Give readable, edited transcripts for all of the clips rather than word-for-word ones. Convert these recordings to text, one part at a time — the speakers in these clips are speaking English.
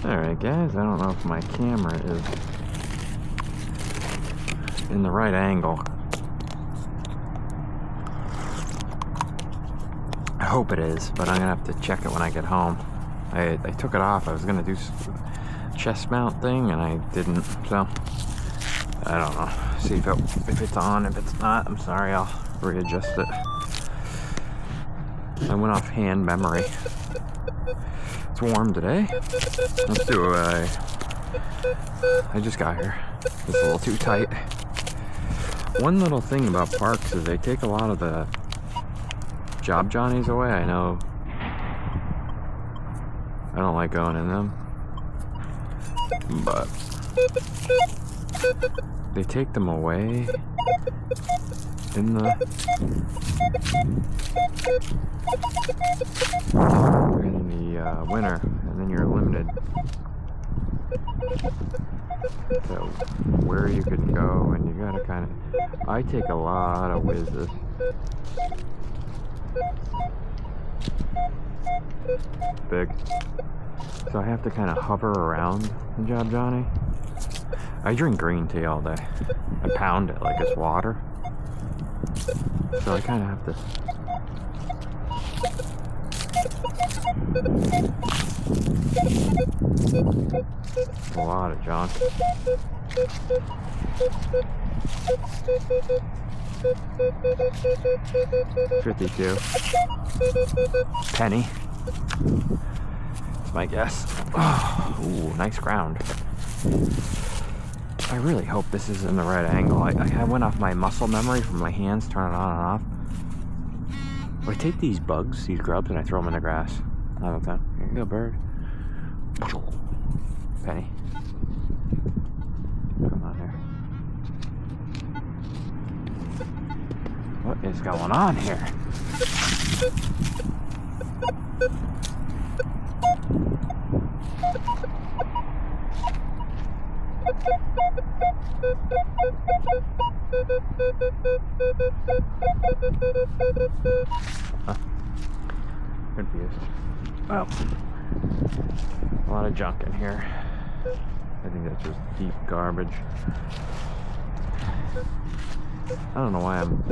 Alright guys, I don't know if my camera is in the right angle. I hope it is, but I'm gonna have to check it when I get home. I took it off. I was gonna do chest mount thing and I didn't, so I don't know. See if it's on. If it's not, I'm sorry, I'll readjust it. I went off hand memory. It's warm today. Let's do I just got here. It's a little too tight. One little thing about parks is they take a lot of the job Johnnies away. I know I don't like going in them, but they take them away in the winter, and then you're limited to where you can go, and you gotta kind of. I take a lot of whizzes. Big. So I have to kind of hover around the Job Johnny. I drink green tea all day. I pound it like it's water. So I kind of have to. A lot of junk. $52. Penny. That's my guess. Oh, ooh, nice ground. I really hope this is in the right angle. I went off my muscle memory from my hands, turn it on and off. I take these bugs, these grubs, and I throw them in the grass all the time. Here you go, bird. Penny. Come on here. What is going on here? Huh. Confused. Well, a lot of junk in here. I think that's just deep garbage. I don't know why I'm.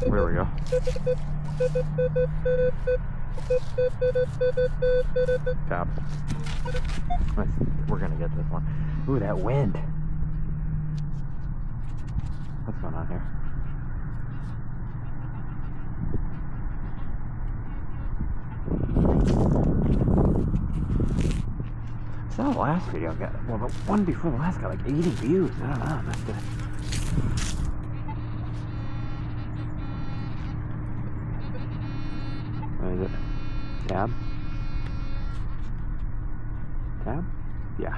There we go. Tap. We're gonna get this one. Ooh, that wind. What's going on here? So the last video got, well, the one before the last got like 80 views. I don't know. That's good. What is it? Tab? Tab? Yeah.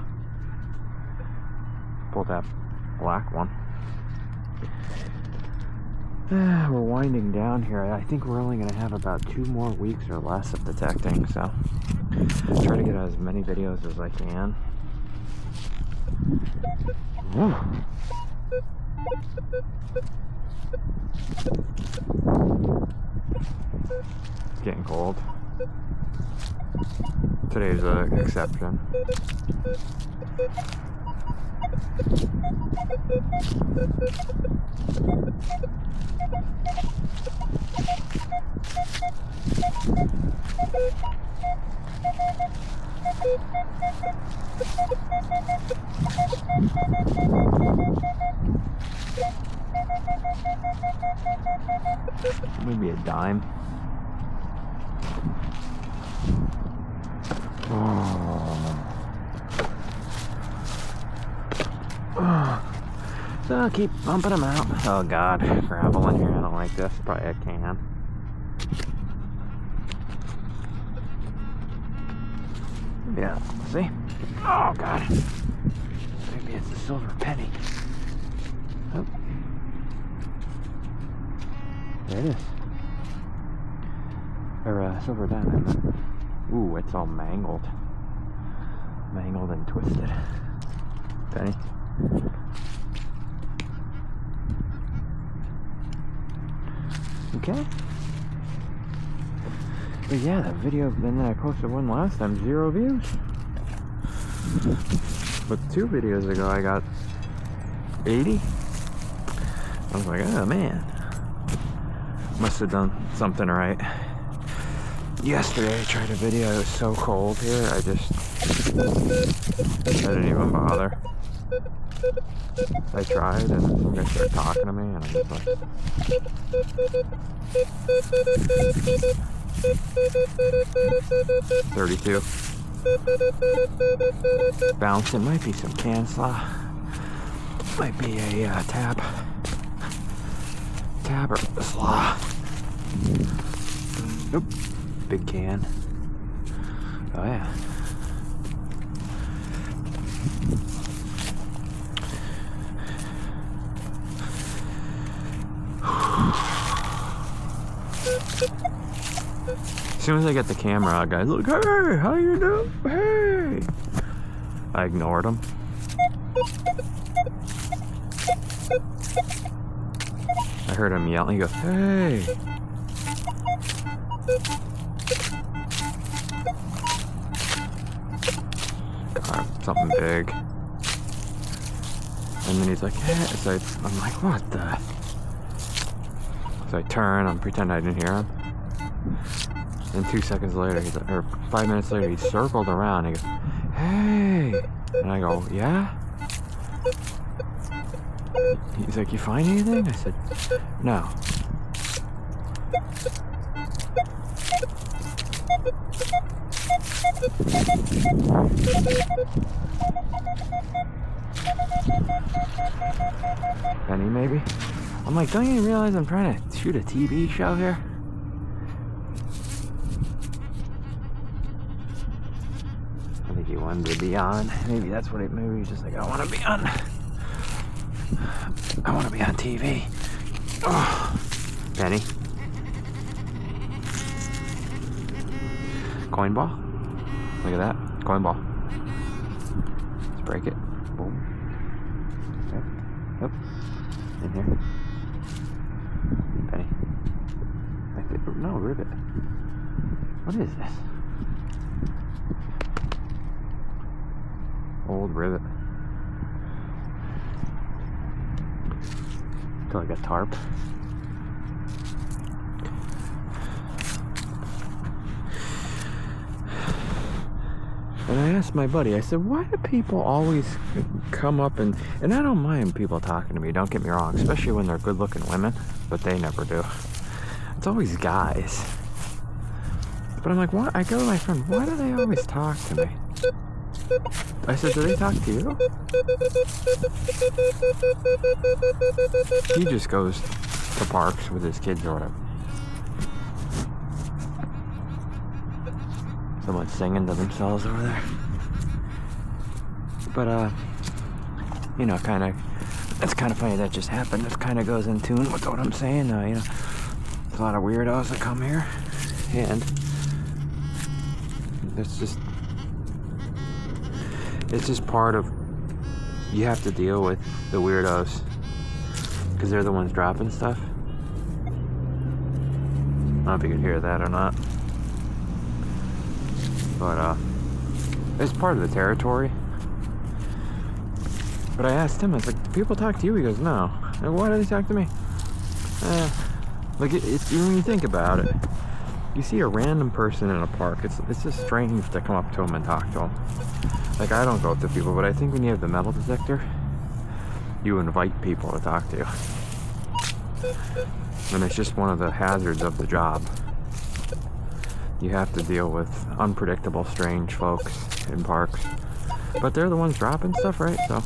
Pull tab. Black one. We're winding down here. I think we're only going to have about 2 more weeks or less of detecting, so try to get as many videos as I can. Ooh. It's getting cold. Today's an exception. Maybe a dime. So I'll keep bumping them out. Oh god, gravel in here. I don't like this. Probably a can. Yeah, see? Oh god. Maybe it's a silver penny. Oh. There it is. Or silver diamond. Ooh, it's all mangled. Mangled and twisted. Penny. Okay. But yeah, that video, then I posted one last time, 0 views. But 2 videos ago I got 80. I was like, oh man. Must have done something right. Yesterday I tried a video, it was so cold here, I didn't even bother. I tried and some guy started talking to me and I'm just like... $32. Bounce, it might be some can slaw. Might be a tab or slaw. Nope. Big can. Oh yeah. As soon as I get the camera out, guys, look, hey, how you doing? Hey! I ignored him. I heard him yelling, he goes, hey! God, something big. And then he's like, yeah, so I'm like, what the? So I turn, I'm pretending I didn't hear him. And 2 seconds later, or 5 minutes later, he circled around and he goes, hey! And I go, yeah? He's like, you find anything? I said, no. Penny, maybe? I'm like, don't you realize I'm trying to shoot a TV show here? I think he wanted to be on. Maybe that's what maybe he's just like, I want to be on. I want to be on TV. Oh. Penny. Coin ball. Look at that. Coin ball. Let's break it. Boom. Okay. Yep. In here. Penny. No, rivet. What is this? Old rivet. Feel like a tarp. And I asked my buddy, I said, why do people always come up and I don't mind people talking to me, don't get me wrong, especially when they're good looking women, but they never do. It's always guys. But I'm like, what? I go to my friend, why do they always talk to me? I said, do they talk to you? He just goes to parks with his kids or whatever. Someone's singing to themselves over there. But, you know, kind of, it's kind of funny that just happened. It kind of goes in tune with what I'm saying. You know, there's a lot of weirdos that come here, and it's just part of, you have to deal with the weirdos, because they're the ones dropping stuff. I don't know if you can hear that or not. But, it's part of the territory. But I asked him, I was like, do people talk to you? He goes, no. Like, why do they talk to me? Like, it's when you think about it, you see a random person in a park, it's just strange to come up to them and talk to them. Like, I don't go up to people, but I think when you have the metal detector, you invite people to talk to you. And it's just one of the hazards of the job. You have to deal with unpredictable, strange folks in parks. But they're the ones dropping stuff, right? So.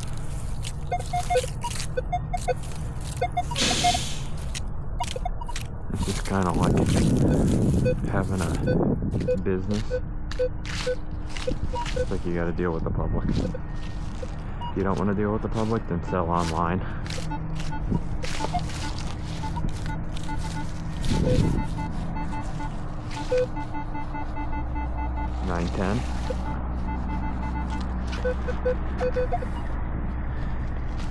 It's just kind of like having a business. It's like you gotta deal with the public. If you don't want to deal with the public, then sell online. 9:10.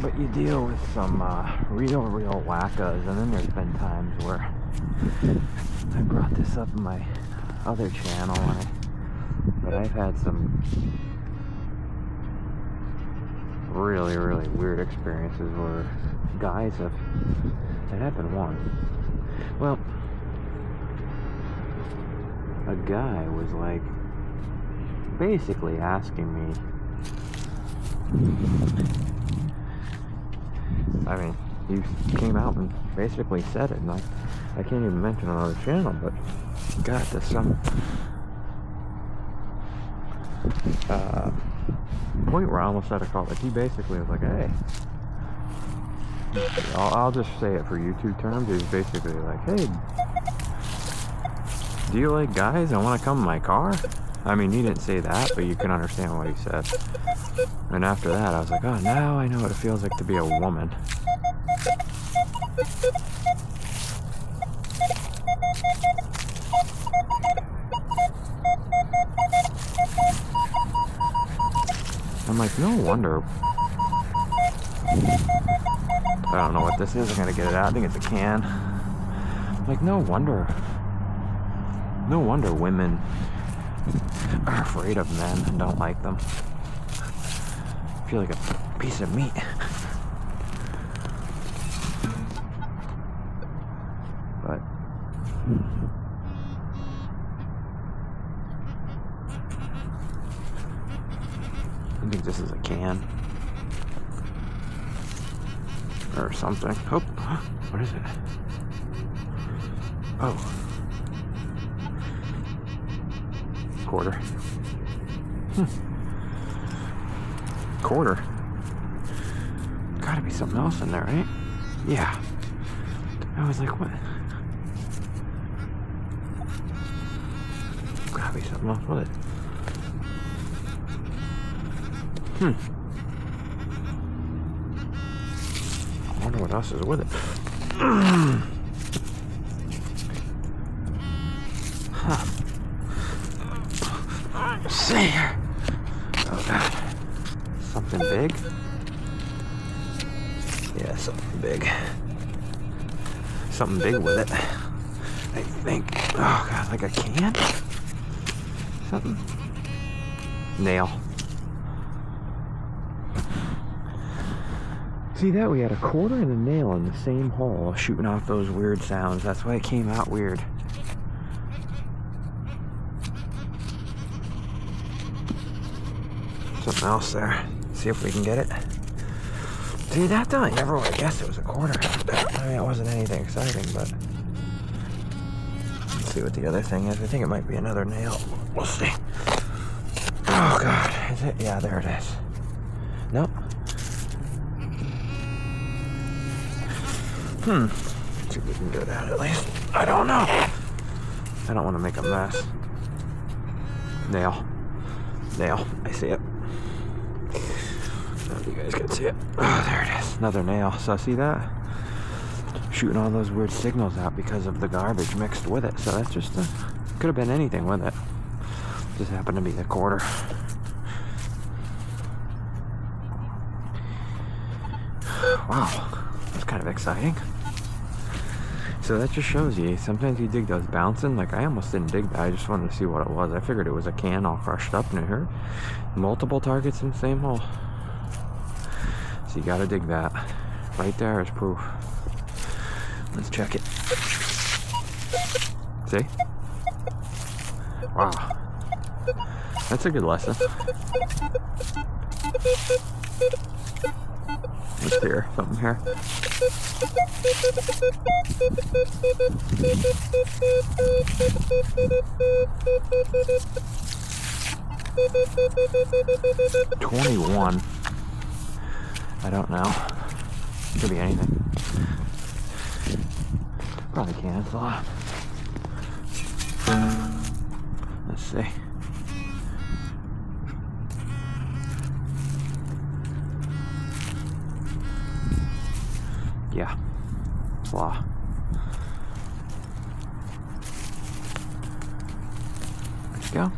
But you deal with some real wackas, and then there's been times where I brought this up in my other channel, but I've had some really weird experiences where guys have, it happened once. Well, a guy was like basically asking me, I mean, he came out and basically said it, and I can't even mention another channel, but got to some point where I almost had a call. Like, he basically was like, hey, I'll just say it for YouTube terms. He was basically like, hey, do you like guys? I want to come in my car. I mean, he didn't say that, but you can understand what he said. And after that, I was like, oh, now I know what it feels like to be a woman. I'm like, no wonder. I don't know what this is. I'm gonna get it out. I think it's a can. I'm like, no wonder women are afraid of men and don't like them. I feel like a piece of meat. But I think this is a can or something. Oh, what is it? Oh, quarter. Quarter. Gotta be something else in there, right? Yeah. I was like, what? Gotta be something else with it. I wonder what else is with it. Huh. See here. Oh god. Something big? Yeah, something big. Something big with it. I think. Oh god, like a can? Something. Nail. See that? We had a quarter and a nail in the same hole shooting off those weird sounds. That's why it came out weird. Something else there. See if we can get it. See that though? I never would have guessed it was a quarter. I mean, it wasn't anything exciting, but let's see what the other thing is. I think it might be another nail. We'll see. Oh god, is it? Yeah, there it is. Nope. Let's see if we can get it out at least. I don't know. I don't want to make a mess. Nail. Nail. I see it. You guys can see it. Oh, there it is. Another nail. So see that? Shooting all those weird signals out because of the garbage mixed with it. So that's just could have been anything with it. Just happened to be a quarter. Wow. That's kind of exciting. So that just shows you, sometimes you dig those bouncing. Like, I almost didn't dig that. I just wanted to see what it was. I figured it was a can all crushed up, and it hurt. Multiple targets in the same hole. So you gotta dig that. Right there is proof. Let's check it. See? Wow. That's a good lesson. What's here? Something here? $21. I don't know. Could be anything. Probably can. It's a lot. Let's see. Yeah. It's a lot. go.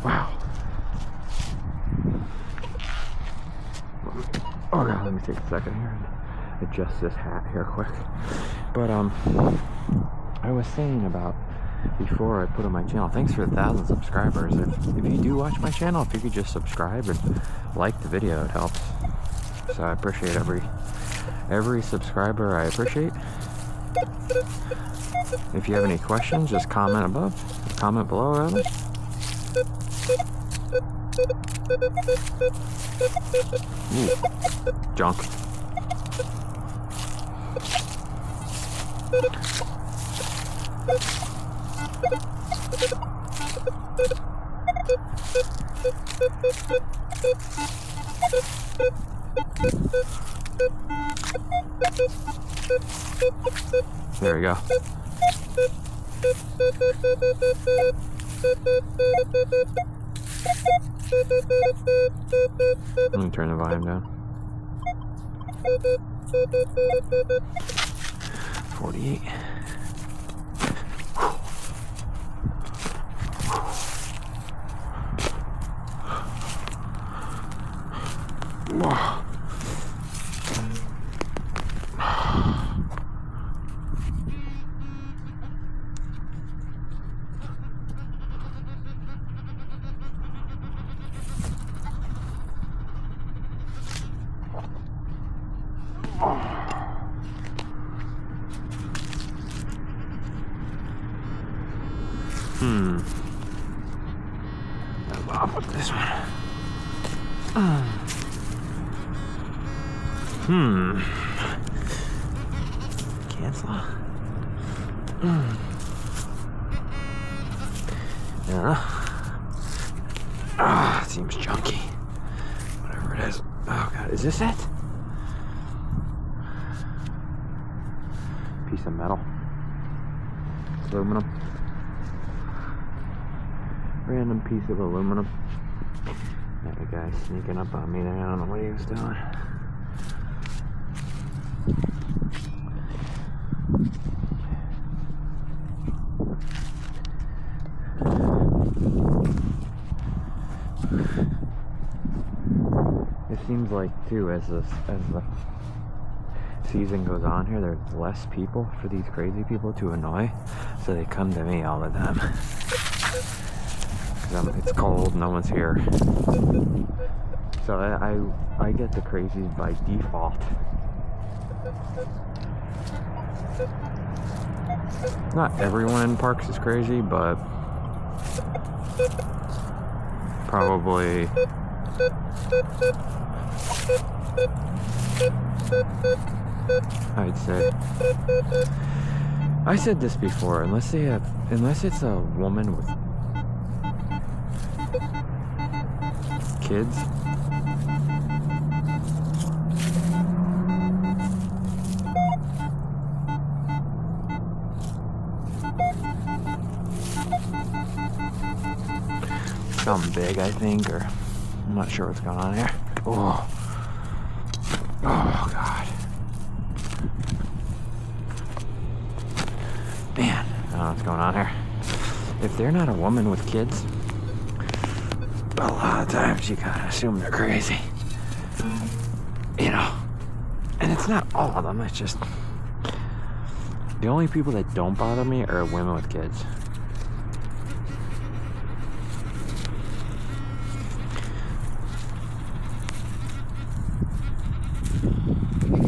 Wow. Oh god, let me take a second here and adjust this hat here quick. But I was saying about before I put on my channel, thanks for 1,000 subscribers. If you do watch my channel, if you could just subscribe and like the video, it helps. So I appreciate every subscriber. I appreciate. If you have any questions, just comment below rather. Ooh, junk. There we go. Let me turn the volume down. 48. Whoa. I'll put this one. Cancel. Yeah. It seems junky. Whatever it is. Oh god, is this it? Piece of metal. Aluminum. Random piece of aluminum. That guy sneaking up on me there. I don't know what he was doing. It seems like too, as the season goes on here, there's less people for these crazy people to annoy, so they come to me all the time. It's cold, no one's here, so I get the crazies by default. Not everyone in parks is crazy, but probably I'd say. I said this before, unless it's a woman with kids, something big, I think, or I'm not sure what's going on here. Oh god, man, I don't know what's going on here. If they're not a woman with kids, a lot of times you gotta assume they're crazy, you know. And it's not all of them, it's just the only people that don't bother me are women with kids.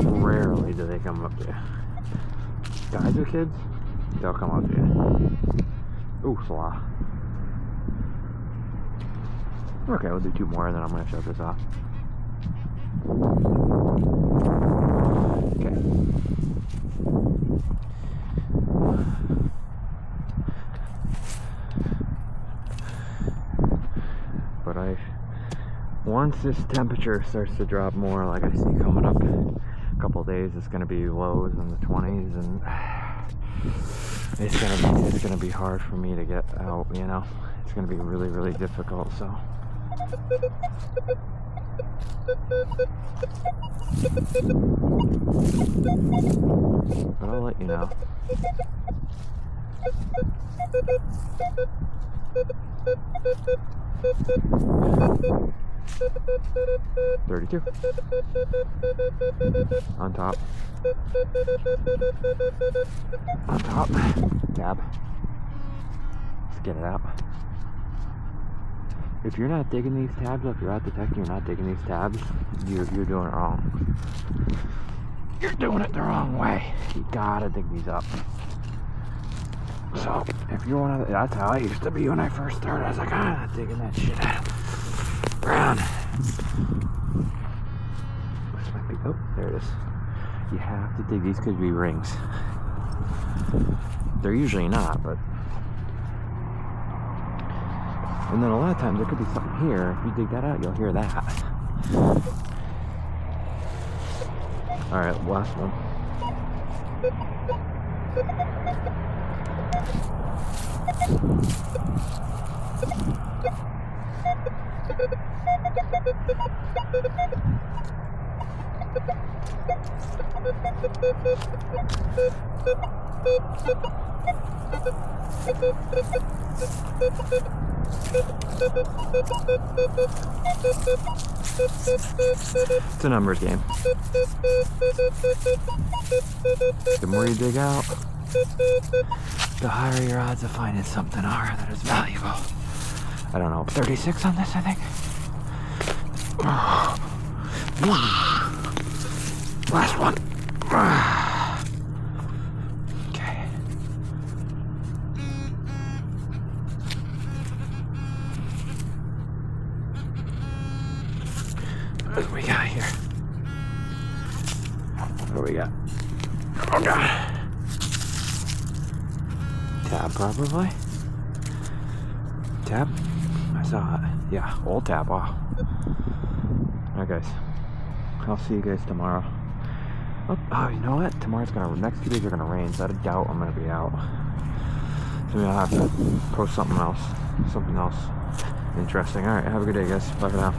Rarely do they come up to you. Guys with kids, they'll come up to you. Ooh, slaw. Okay, we'll do 2 more and then I'm going to shut this off. Okay. But once this temperature starts to drop more, like I see coming up in a couple of days, it's going to be lows in the 20s, and it's going to be hard for me to get out, you know. It's going to be really, really difficult, so. But I'll let you know. $32. On top. On top. Tab. Let's get it out. If you're not digging these tabs, if you're out detecting you're not digging these tabs, you're doing it wrong. You're doing it the wrong way. You gotta dig these up. So, if you're one of the, that's how I used to be when I first started. I was like, I'm not digging that shit out. Ground. This might be, oh, there it is. You have to dig these because be rings. They're usually not, but. And then a lot of times there could be something here. If you dig that out, you'll hear that. Alright, last one. It's a numbers game. The more you dig out, the higher your odds of finding something are that is valuable. I don't know, 36 on this, I think. Last one. Okay. What do we got here? What do we got? Oh god. Tab, probably. Tab? I saw it. Yeah, old tab. Wow. Alright, guys. I'll see you guys tomorrow. Oh, you know what? Next 2 days are gonna rain, so I doubt I'm gonna be out. So maybe I'll have to post something else. Something else interesting. Alright, have a good day, guys. Bye for now.